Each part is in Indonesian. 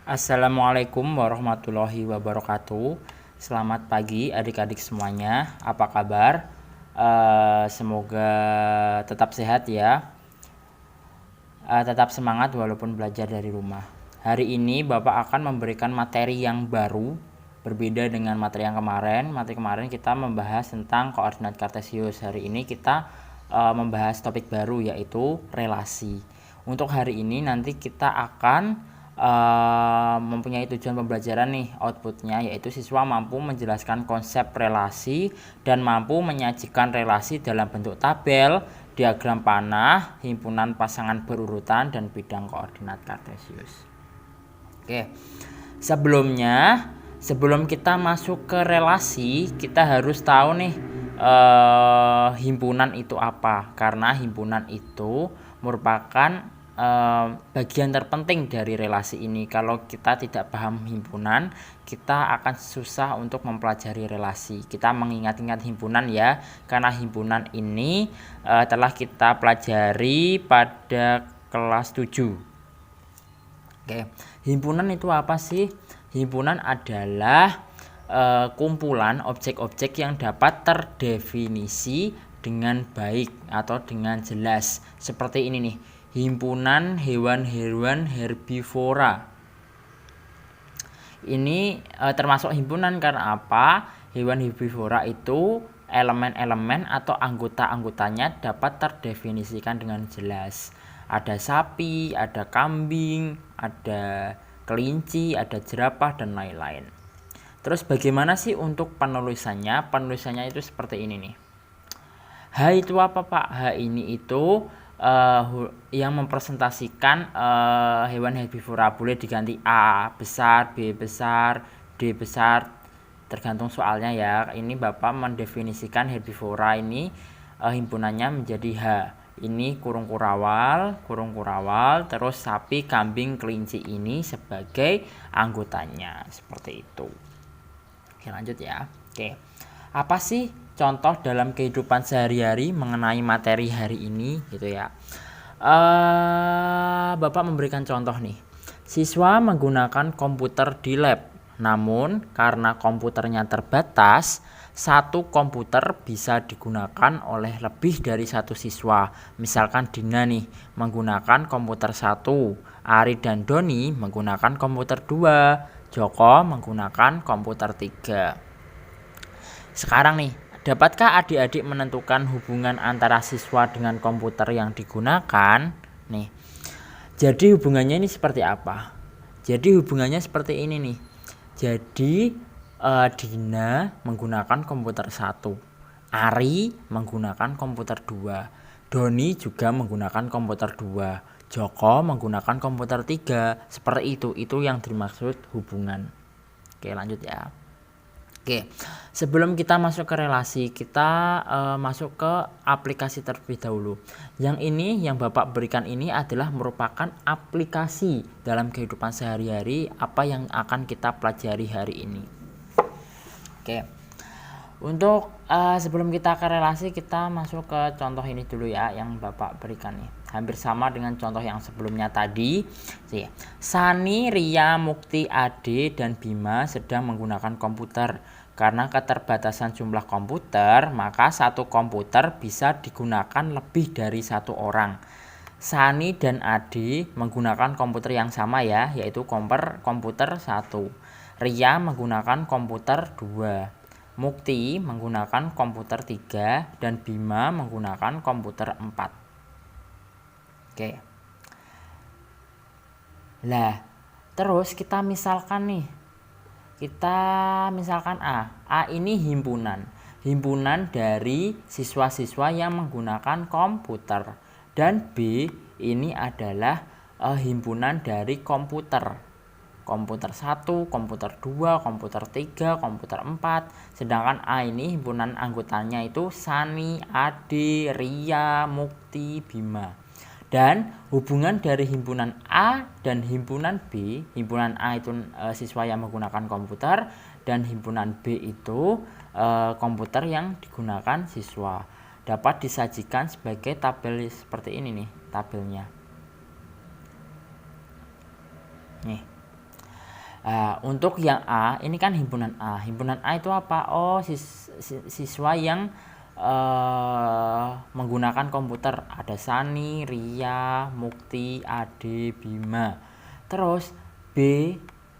Assalamualaikum warahmatullahi wabarakatuh. Selamat pagi adik-adik semuanya. Apa kabar? Semoga tetap sehat ya. Tetap semangat walaupun belajar dari rumah. Hari ini Bapak akan memberikan materi yang baru, berbeda dengan materi yang kemarin. Materi kemarin kita membahas tentang koordinat kartesius. Hari ini kita membahas topik baru, yaitu relasi. Untuk hari ini nanti kita akan mempunyai tujuan pembelajaran nih, outputnya yaitu siswa mampu menjelaskan konsep relasi dan mampu menyajikan relasi dalam bentuk tabel, diagram panah, himpunan pasangan berurutan, dan bidang koordinat kartesius. Oke, sebelum kita masuk ke relasi, kita harus tahu nih himpunan itu apa, karena himpunan itu merupakan bagian terpenting dari relasi ini. Kalau kita tidak paham himpunan, kita akan susah untuk mempelajari relasi. Kita mengingat-ingat himpunan ya, karena himpunan ini telah kita pelajari pada kelas 7. Oke, himpunan itu apa sih? Himpunan adalah kumpulan objek-objek yang dapat terdefinisi dengan baik atau dengan jelas. Seperti ini nih, himpunan hewan-hewan herbivora. Ini termasuk himpunan karena apa? Hewan herbivora itu elemen-elemen atau anggota-anggotanya dapat terdefinisikan dengan jelas. Ada sapi, ada kambing, ada kelinci, ada jerapah, dan lain-lain. Terus bagaimana sih untuk penulisannya? Penulisannya itu seperti ini nih. H itu apa Pak? H ini itu yang mempresentasikan hewan herbivora. Boleh diganti A besar, B besar, D besar, tergantung soalnya ya. Ini Bapak mendefinisikan herbivora ini himpunannya menjadi H. Ini kurung kurawal, terus sapi, kambing, kelinci ini sebagai anggotanya. Seperti itu. Oke, lanjut ya. Oke, apa sih contoh dalam kehidupan sehari-hari mengenai materi hari ini gitu ya? Bapak memberikan contoh nih. Siswa menggunakan komputer di lab, namun karena komputernya terbatas, satu komputer bisa digunakan oleh lebih dari satu siswa. Misalkan Dina nih menggunakan komputer 1, Ari dan Doni menggunakan komputer 2, Joko menggunakan komputer 3. Sekarang nih, dapatkah adik-adik menentukan hubungan antara siswa dengan komputer yang digunakan? Nih, jadi hubungannya ini seperti apa? Jadi hubungannya seperti ini nih. Jadi Dina menggunakan komputer 1, Ari menggunakan komputer 2, Doni juga menggunakan komputer 2, Joko menggunakan komputer 3. Seperti itu yang dimaksud hubungan. Oke, lanjut ya. Oke, sebelum kita masuk ke relasi, kita masuk ke aplikasi terlebih dahulu. Yang ini, yang Bapak berikan ini adalah merupakan aplikasi dalam kehidupan sehari-hari apa yang akan kita pelajari hari ini. Oke, untuk sebelum kita ke relasi, kita masuk ke contoh ini dulu ya, yang Bapak berikan nih. Hampir sama dengan contoh yang sebelumnya tadi. Sani, Ria, Mukti, Ade, dan Bima sedang menggunakan komputer. Karena keterbatasan jumlah komputer, maka satu komputer bisa digunakan lebih dari satu orang. Sani dan Ade menggunakan komputer yang sama ya, yaitu komputer 1. Ria menggunakan komputer 2. Mukti menggunakan komputer 3 dan Bima menggunakan komputer 4. Oke. Lah, terus kita misalkan nih. Kita misalkan A ini himpunan. Himpunan dari siswa-siswa yang menggunakan komputer. Dan B ini adalah himpunan dari komputer. Komputer 1, komputer 2, komputer 3, komputer 4. Sedangkan A ini himpunan anggotanya itu Sani, Ade, Ria, Mukti, Bima. Dan hubungan dari himpunan A dan himpunan B, himpunan A itu siswa yang menggunakan komputer, dan himpunan B itu komputer yang digunakan siswa, dapat disajikan sebagai tabel seperti ini nih tabelnya. Nih, Untuk yang A, ini kan himpunan A. Himpunan A itu apa? Oh, siswa yang menggunakan komputer. Ada Sani, Ria, Mukti, Ade, Bima. Terus B,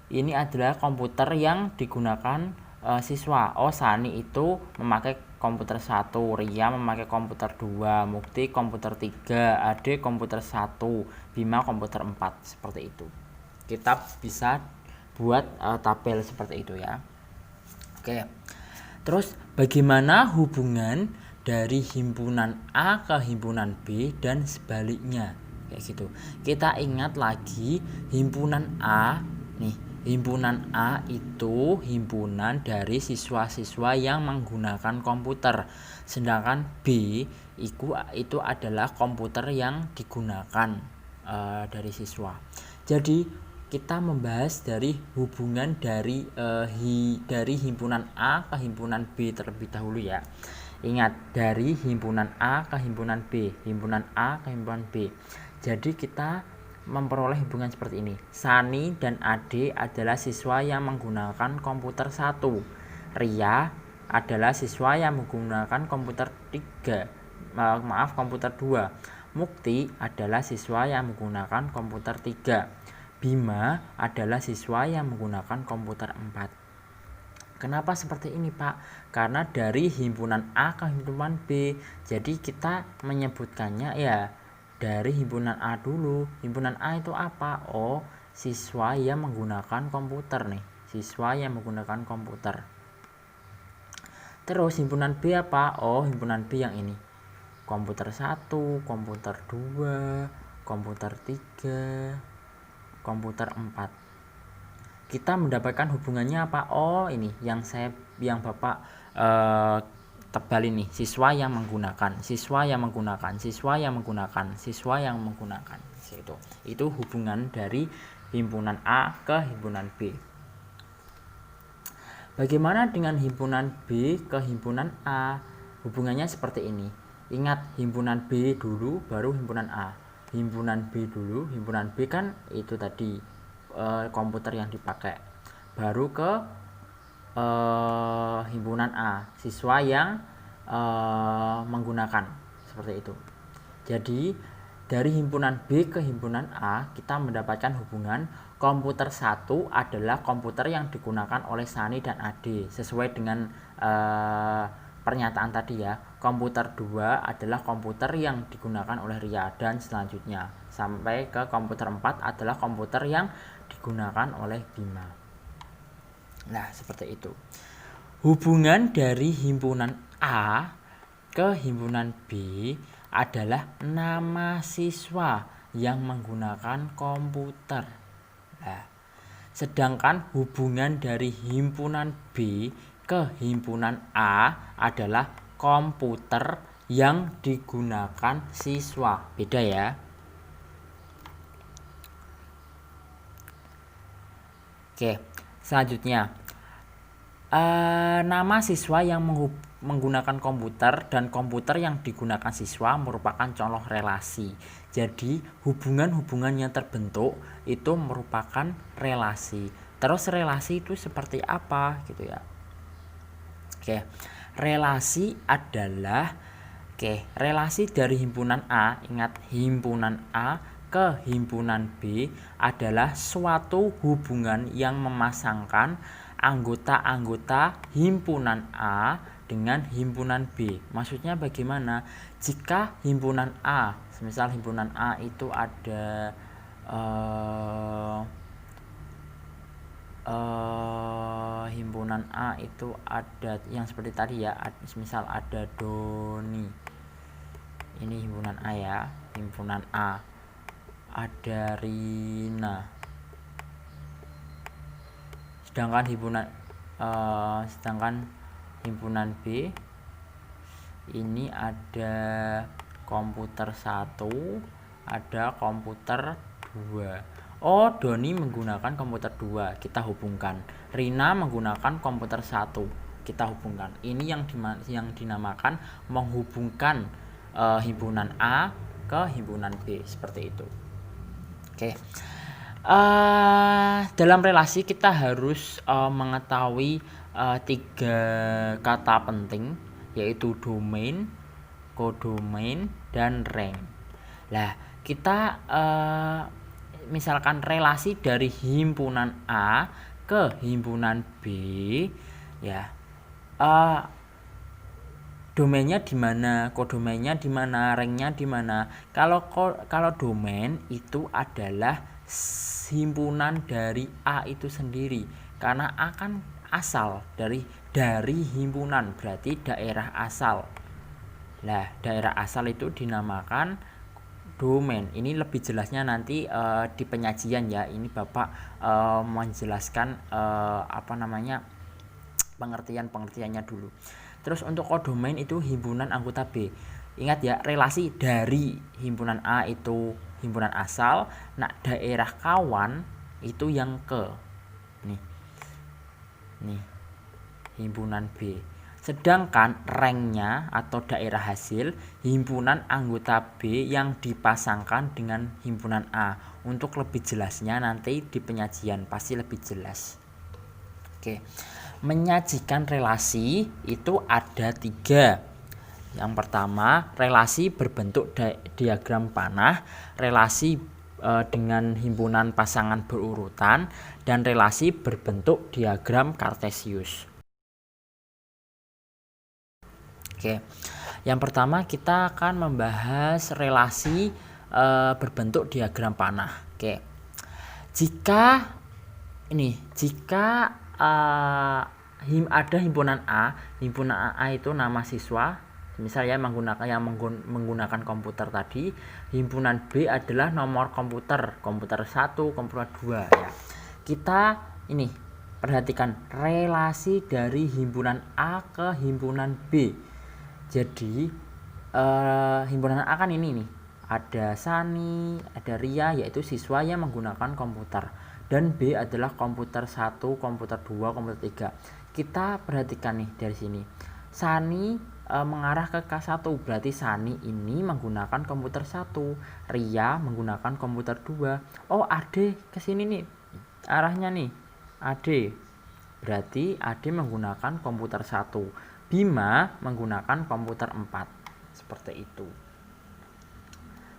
ini adalah komputer yang digunakan siswa. Oh, Sani itu memakai komputer 1, Ria memakai komputer 2, Mukti komputer 3, Ade komputer 1, Bima komputer 4. Seperti itu. Kita bisa buat tabel seperti itu ya. Oke. Terus bagaimana hubungan dari himpunan A ke himpunan B dan sebaliknya? Kayak gitu. Kita ingat lagi himpunan A nih. Himpunan A itu himpunan dari siswa-siswa yang menggunakan komputer. Sedangkan B itu adalah komputer yang digunakan dari siswa. Jadi kita membahas dari hubungan dari himpunan A ke himpunan B terlebih dahulu ya. Ingat, dari himpunan A ke himpunan B, himpunan A ke himpunan B. Jadi kita memperoleh hubungan seperti ini. Sani dan Ade adalah siswa yang menggunakan komputer 1. Ria adalah siswa yang menggunakan komputer 3. Komputer 2. Mukti adalah siswa yang menggunakan komputer 3. Bima adalah siswa yang menggunakan komputer 4. Kenapa seperti ini, Pak? Karena dari himpunan A ke himpunan B. Jadi kita menyebutkannya ya dari himpunan A dulu. Himpunan A itu apa? Oh, siswa yang menggunakan komputer nih. Siswa yang menggunakan komputer. Terus himpunan B apa? Oh, himpunan B yang ini. Komputer 1, komputer 2, komputer 3, komputer 4. Kita mendapatkan hubungannya apa? Oh, ini yang Bapak tebal ini, siswa yang menggunakan itu hubungan dari himpunan A ke himpunan B. Bagaimana dengan himpunan B ke himpunan A? Hubungannya seperti ini. Ingat, himpunan B dulu baru himpunan A. Himpunan B dulu, himpunan B kan itu tadi komputer yang dipakai, baru ke himpunan A, siswa yang menggunakan, seperti itu. Jadi dari himpunan B ke himpunan A kita mendapatkan hubungan komputer 1 adalah komputer yang digunakan oleh Sani dan Ade sesuai dengan pernyataan tadi ya. Komputer 2 adalah komputer yang digunakan oleh Ria dan selanjutnya sampai ke komputer 4 adalah komputer yang digunakan oleh Bima. Nah, seperti itu. Hubungan dari himpunan A ke himpunan B adalah nama siswa yang menggunakan komputer. Nah, sedangkan hubungan dari himpunan B ke himpunan A adalah komputer yang digunakan siswa. Beda ya. Oke, selanjutnya nama siswa yang menggunakan komputer dan komputer yang digunakan siswa merupakan contoh relasi. Jadi hubungan-hubungan yang terbentuk itu merupakan relasi. Terus relasi itu seperti apa gitu ya. Oke, relasi adalah relasi dari himpunan A, ingat himpunan A ke himpunan B adalah suatu hubungan yang memasangkan anggota-anggota himpunan A dengan himpunan B. Maksudnya bagaimana? Jika himpunan A, misal himpunan A itu ada himpunan A itu ada yang seperti tadi ya, misal ada Doni, ini himpunan A ya, himpunan A ada Rina, sedangkan himpunan B ini ada komputer 1, ada komputer 2. Oh, Doni menggunakan komputer 2, kita hubungkan. Rina menggunakan komputer 1, kita hubungkan. Ini yang dinamakan menghubungkan himpunan A ke himpunan B, seperti itu. Oke. Dalam relasi kita harus mengetahui 3 kata penting, yaitu domain, kodomain, dan rank. Lah, kita misalkan relasi dari himpunan A ke himpunan B, ya, domainnya di mana, kodomainnya di mana, ranknya di mana. Kalau domain itu adalah himpunan dari A itu sendiri, karena A kan asal dari himpunan, berarti daerah asal. Nah, daerah asal itu dinamakan domain. Ini lebih jelasnya nanti di penyajian ya. Ini Bapak menjelaskan pengertiannya dulu. Terus untuk kodomain itu himpunan anggota B. Ingat ya, relasi dari himpunan A itu himpunan asal, nah daerah kawan itu yang ke nih himpunan B. Sedangkan ranknya atau daerah hasil himpunan anggota B yang dipasangkan dengan himpunan A. Untuk lebih jelasnya nanti di penyajian pasti lebih jelas. Oke, menyajikan relasi itu ada 3. Yang pertama, relasi berbentuk diagram panah, relasi dengan himpunan pasangan berurutan, dan relasi berbentuk diagram kartesius. Oke, yang pertama kita akan membahas relasi berbentuk diagram panah. Oke, jika ada himpunan A itu nama siswa, misalnya menggunakan komputer tadi. Himpunan B adalah nomor komputer 1, komputer 2 ya. Kita perhatikan relasi dari himpunan A ke himpunan B. Jadi himpunan A kan ini nih, ada Sani, ada Ria, yaitu siswa yang menggunakan komputer, dan B adalah komputer 1, komputer 2, komputer 3. Kita perhatikan nih dari sini, Sani mengarah ke K1, berarti Sani ini menggunakan komputer 1, Ria menggunakan komputer 2. Oh, Ade kesini nih, arahnya nih Ade, berarti Ade menggunakan komputer 1, Bima menggunakan komputer 4. Seperti itu,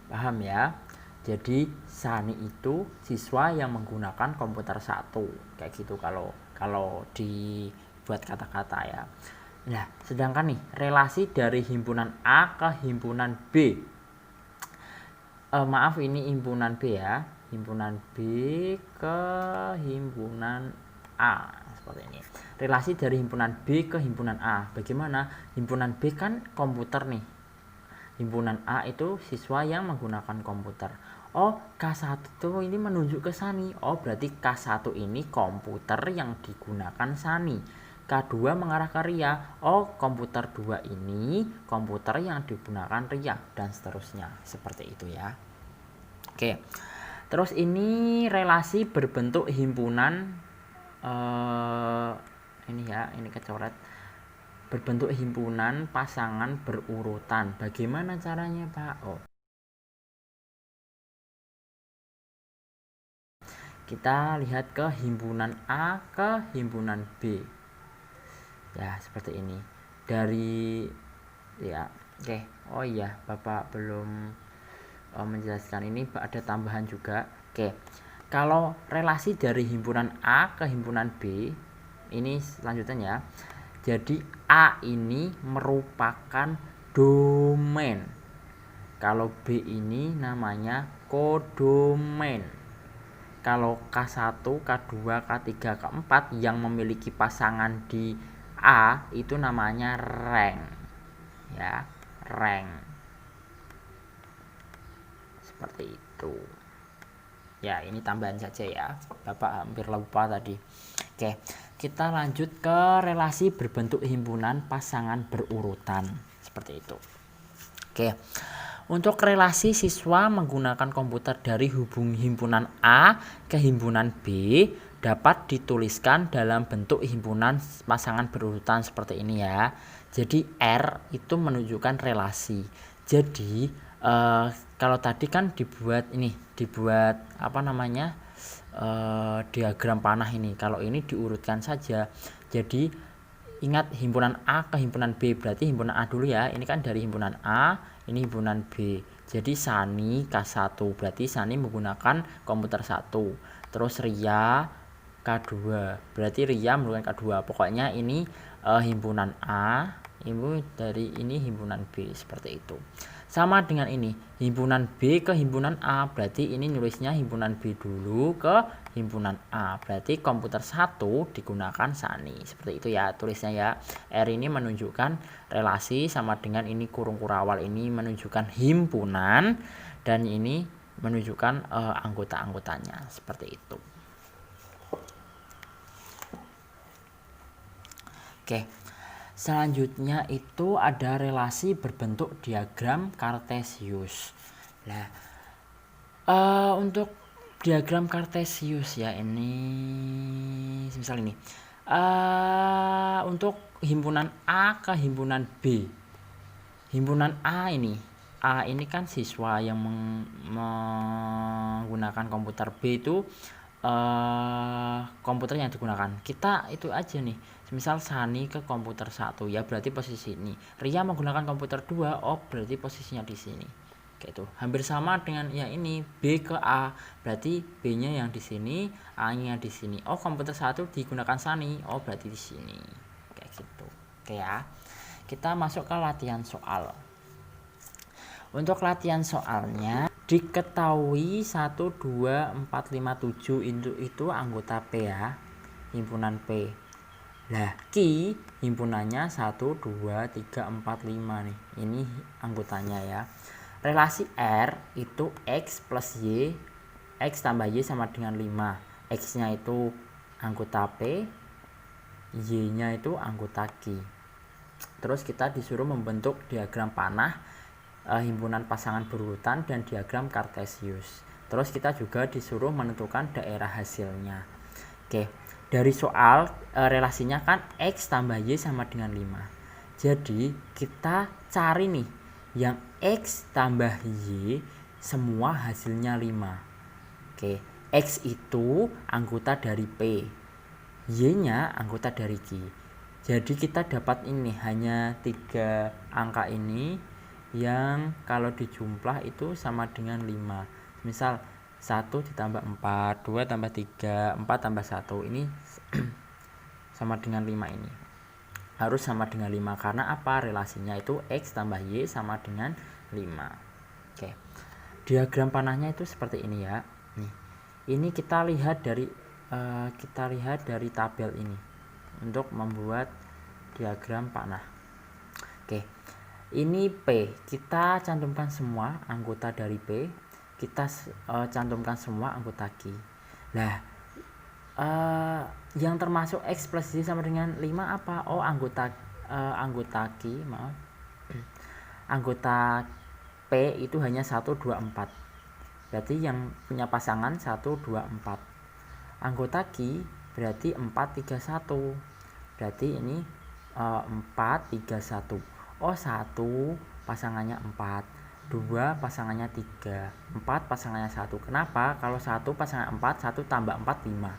paham ya? Jadi Sani itu siswa yang menggunakan komputer 1, kayak gitu kalau dibuat kata-kata ya. Nah, sedangkan nih relasi dari himpunan A ke himpunan B. Maaf, ini himpunan B ya. Himpunan B ke himpunan A, seperti ini. Relasi dari himpunan B ke himpunan A. Bagaimana? Himpunan B kan komputer nih. Himpunan A itu siswa yang menggunakan komputer. Oh, K1 itu ini menunjuk ke Sani. Oh, berarti K1 ini komputer yang digunakan Sani. K2 mengarah ke Ria. Oh, komputer 2 ini komputer yang digunakan Ria, dan seterusnya. Seperti itu ya. Oke. Terus ini relasi berbentuk himpunan ini kecoret. Berbentuk himpunan pasangan berurutan. Bagaimana caranya, Pak? Oh, kita lihat ke himpunan A ke himpunan B. Ya, seperti ini. Dari ya, oke. Oh iya, Bapak belum menjelaskan ini, ada tambahan juga. Oke. Kalau relasi dari himpunan A ke himpunan B, ini selanjutnya ya. Jadi A ini merupakan domain. Kalau B ini namanya kodomain. Kalau K1, K2, K3, K4 yang memiliki pasangan di A itu namanya rank. Ya, rank. Seperti itu. Ya, ini tambahan saja ya. Bapak hampir lupa tadi. Oke, kita lanjut ke relasi berbentuk himpunan pasangan berurutan. Seperti itu. Oke. Untuk relasi siswa menggunakan komputer dari himpunan A ke himpunan B dapat dituliskan dalam bentuk himpunan pasangan berurutan seperti ini ya. Jadi R itu menunjukkan relasi. Jadi kalau tadi kan dibuat diagram panah ini. Kalau ini diurutkan saja. Jadi ingat himpunan A ke himpunan B, berarti himpunan A dulu ya. Ini kan dari himpunan A, ini himpunan B. Jadi Sani K1, berarti Sani menggunakan komputer 1. Terus Ria K2, berarti Ria menggunakan K2. Pokoknya ini himpunan A, ini dari ini himpunan B, seperti itu. Sama dengan ini, himpunan B ke himpunan A, berarti ini nulisnya himpunan B dulu ke himpunan A, berarti komputer 1 digunakan Sani, seperti itu ya tulisnya ya. R ini menunjukkan relasi, sama dengan ini kurung kurawal ini menunjukkan himpunan, dan ini menunjukkan anggota-anggotanya, seperti itu. Oke, selanjutnya itu ada relasi berbentuk diagram Kartesius. Nah, untuk diagram Kartesius ya, ini misal ini untuk himpunan A ke himpunan B. Himpunan A ini kan siswa yang menggunakan komputer, B itu komputer yang digunakan. Kita itu aja nih, misal Sani ke komputer 1 ya, berarti posisi ini. Ria menggunakan komputer 2, oh berarti posisinya di sini. Kayak itu. Hampir sama dengan ya ini, B ke A, berarti B-nya yang di sini, A-nya di sini. Oh, komputer 1 digunakan Sani, oh berarti di sini. Kayak gitu. Oke ya. Kita masuk ke latihan soal. Untuk latihan soalnya, diketahui 1, 2, 4, 5, 7 itu anggota P ya, himpunan P. Nah, Q himpunannya 1, 2, 3, 4, 5 nih. Ini anggotanya ya. Relasi R itu X plus Y, X tambah Y sama dengan 5. X-nya itu anggota P, Y-nya itu anggota Q. Terus kita disuruh membentuk diagram panah, himpunan pasangan berurutan, dan diagram Kartesius. Terus kita juga disuruh menentukan daerah hasilnya. Oke, dari soal relasinya kan X tambah Y sama dengan 5. Jadi kita cari nih yang X tambah Y semua hasilnya 5. Oke, X itu anggota dari P, Y-nya anggota dari Q. Jadi kita dapat ini hanya 3 angka ini yang kalau dijumlah itu sama dengan 5. Misal 1 ditambah 4, 2 tambah 3, 4 tambah 1, ini sama dengan 5 ini. Harus sama dengan 5 karena apa? Relasinya itu X tambah Y sama dengan 5. Oke. Diagram panahnya itu seperti ini ya. Nih. Ini kita lihat dari tabel ini untuk membuat diagram panah. Oke. Ini P, kita cantumkan semua anggota dari P, kita cantumkan semua anggota Q. Nah, yang termasuk X plus Y sama dengan 5 apa? Oh, anggota Q, maaf. Anggota P itu hanya 1, 2, 4. Berarti yang punya pasangan 1, 2, 4. Anggota Q berarti 4, 3, 1. Berarti ini 4, 3, 1. Oh, 1 pasangannya 4, 2 pasangannya 3, 4 pasangannya 1. Kenapa? Kalau 1 pasangan 4, 1 tambah 4, 5.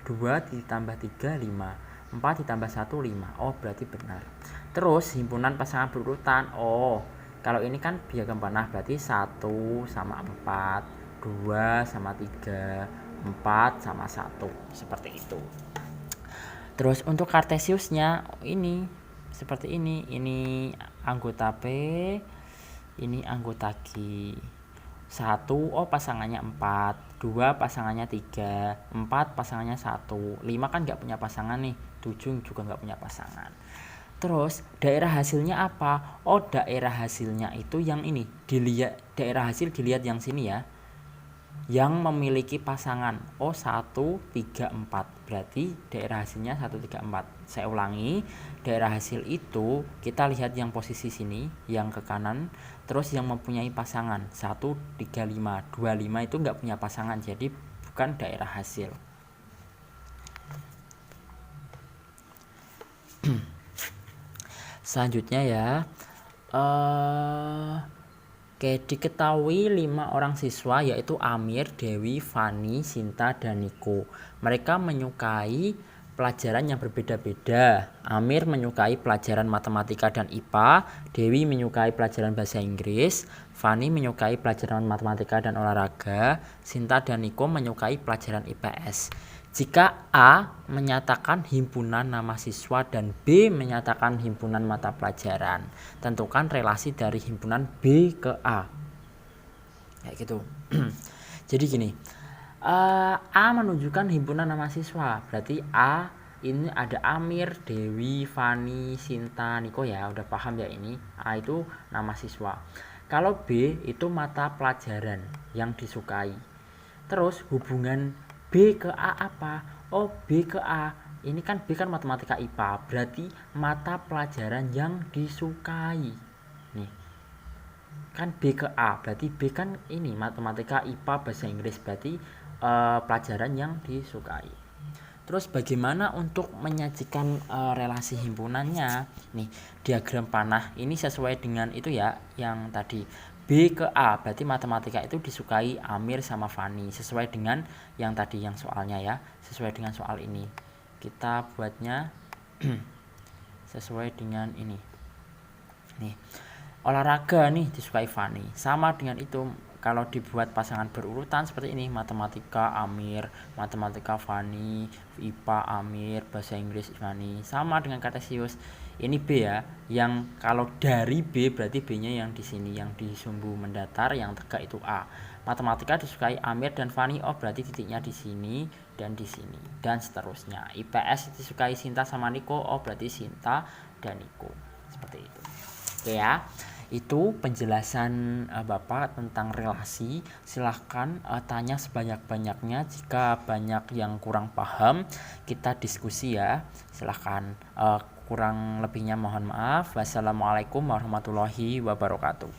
2 ditambah 3, 5. 4 ditambah 1, 5. Oh, berarti benar. Terus himpunan pasangan berurutan. Oh, kalau ini kan diagram panah, berarti 1 sama 4, 2 sama 3, 4 sama 1. Seperti itu. Terus untuk Kartesiusnya ini seperti ini. Ini anggota P, ini anggota Q. 1, oh pasangannya 4, 2 pasangannya 3, 4 pasangannya 1, 5 kan nggak punya pasangan nih, 7 juga nggak punya pasangan. Terus daerah hasilnya apa? Oh, daerah hasilnya itu yang ini, dilihat daerah hasil, dilihat yang sini ya, yang memiliki pasangan. Oh, 1, 3, 4. Berarti daerah hasilnya 1, 3, 4. Saya ulangi, daerah hasil itu kita lihat yang posisi sini, yang ke kanan, terus yang mempunyai pasangan 1, 3, 5. 2, 5 itu nggak punya pasangan, jadi bukan daerah hasil. Selanjutnya ya, Oke, diketahui 5 orang siswa yaitu Amir, Dewi, Fani, Sinta, dan Niko. Mereka menyukai pelajaran yang berbeda-beda. Amir menyukai pelajaran matematika dan IPA, Dewi menyukai pelajaran bahasa Inggris, Fani menyukai pelajaran matematika dan olahraga, Sinta dan Niko menyukai pelajaran IPS. Jika A menyatakan himpunan nama siswa dan B menyatakan himpunan mata pelajaran, tentukan relasi dari himpunan B ke A. Kayak gitu. Jadi gini, A menunjukkan himpunan nama siswa. Berarti A ini ada Amir, Dewi, Fani, Sinta, Niko ya. Udah paham ya ini? A itu nama siswa. Kalau B itu mata pelajaran yang disukai. Terus hubungan B ke A apa? Oh, B ke A. Ini kan B kan matematika IPA, berarti mata pelajaran yang disukai. Nih. Kan B ke A, berarti B kan ini matematika IPA bahasa Inggris, berarti pelajaran yang disukai. Terus bagaimana untuk menyajikan relasi himpunannya? Nih, diagram panah ini sesuai dengan itu ya, yang tadi B ke A, berarti matematika itu disukai Amir sama Fani, sesuai dengan yang tadi yang soalnya ya, sesuai dengan soal ini. Kita buatnya sesuai dengan ini. Nih, olahraga nih disukai Fani, sama dengan itu. Kalau dibuat pasangan berurutan seperti ini, matematika Amir, matematika Fani, IPA Amir, bahasa Inggris Fani, sama dengan Kartesius. Ini B ya, yang kalau dari B berarti B-nya yang di sini, yang di sumbu mendatar, yang tegak itu A. Matematika disukai Amir dan Fani, oh berarti titiknya di sini dan di sini, dan seterusnya. IPS disukai Sinta sama Niko, oh berarti Sinta dan Niko. Seperti itu. Oke ya. Itu penjelasan Bapak tentang relasi. Silahkan tanya sebanyak-banyaknya. Jika banyak yang kurang paham, kita diskusi ya. Silahkan, kurang lebihnya mohon maaf. Wassalamualaikum warahmatullahi wabarakatuh.